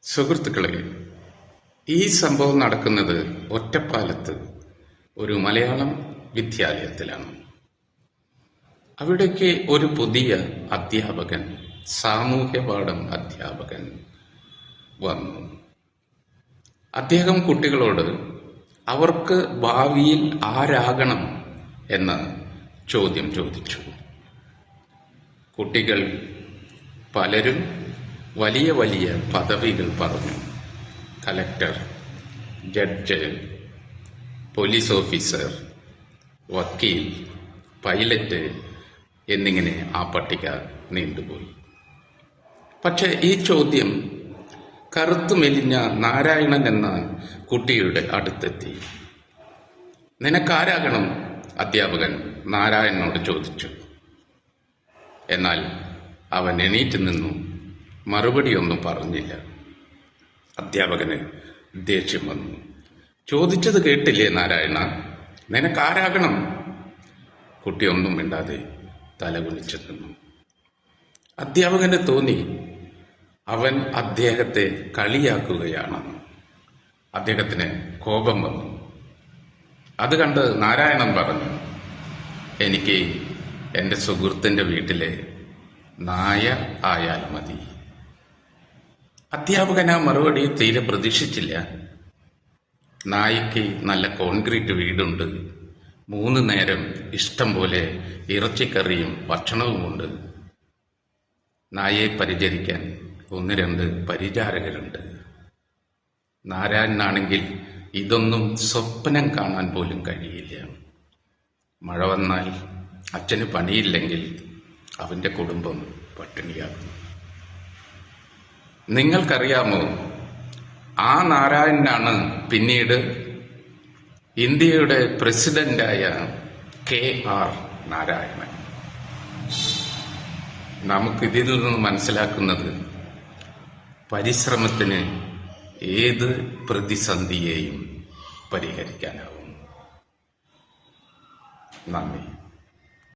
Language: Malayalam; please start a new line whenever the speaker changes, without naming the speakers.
സുഹൃത്തുക്കളെ, ഈ സംഭവം നടക്കുന്നത് ഒറ്റപ്പാലത്ത് ഒരു മലയാളം വിദ്യാലയത്തിലാണ്. അവിടേക്ക് ഒരു പുതിയ അധ്യാപകൻ, സാമൂഹ്യപാഠം അധ്യാപകൻ വന്നു. അദ്ദേഹം കുട്ടികളോട് അവർക്ക് ഭാവിയിൽ ആരാകണം എന്ന ചോദ്യം ചോദിച്ചു. കുട്ടികൾ പലരും വലിയ വലിയ പദവികൾ പറഞ്ഞു. കലക്ടർ, ജഡ്ജ്, പോലീസ് ഓഫീസർ, വക്കീൽ, പൈലറ്റ് എന്നിങ്ങനെ ആ പട്ടിക നീണ്ടുപോയി. പക്ഷെ ഈ ചോദ്യം കറുത്തു മെലിഞ്ഞ നാരായണൻ എന്ന കുട്ടിയുടെ അടുത്തെത്തി. നിനക്കാരാകണം? അധ്യാപകൻ നാരായണനോട് ചോദിച്ചു. എന്നാൽ അവൻ എണീറ്റ് നിന്നു. മറുപടിയൊന്നും പറഞ്ഞില്ല. അധ്യാപകന് ദേഷ്യം വന്നു. ചോദിച്ചത് കേട്ടില്ലേ നാരായണ? നിനക്കാരാകണം? കുട്ടിയൊന്നും മിണ്ടാതെ തലകുനിച്ചു നിന്നു. അധ്യാപകന് തോന്നി അവൻ അദ്ദേഹത്തെ കളിയാക്കുകയാണെന്ന്. അദ്ദേഹത്തിന് കോപം വന്നു. അത് കണ്ട് നാരായണൻ പറഞ്ഞു, എനിക്ക് എൻ്റെ സുഹൃത്തിൻ്റെ വീട്ടിലെ നായ ആയാൽ മതി. അധ്യാപകൻ ആ മറുപടി തീരെ പ്രതീക്ഷിച്ചില്ല. നായയ്ക്ക് നല്ല കോൺക്രീറ്റ് വീടുണ്ട്, 3 നേരം ഇഷ്ടം പോലെ ഇറച്ചിക്കറിയും ഭക്ഷണവുമുണ്ട്. നായയെ പരിചരിക്കാൻ 1-2 പരിചാരകരുണ്ട്. നാരായണനാണെങ്കിൽ ഇതൊന്നും സ്വപ്നം കാണാൻ പോലും കഴിയില്ല. മഴ വന്നാൽ അച്ഛന് പണിയില്ലെങ്കിൽ അവൻ്റെ കുടുംബം പട്ടിണിയാകും. നിങ്ങൾക്കറിയാമോ, ആ നാരായണനാണ് പിന്നീട് ഇന്ത്യയുടെ പ്രസിഡന്റായ KR നാരായണൻ. നമുക്കിതിൽ നിന്ന് മനസ്സിലാക്കുന്നത് പരിശ്രമത്തിന് ഏത് പ്രതിസന്ധിയെയും പരിഹരിക്കാനാവും. നന്ദി.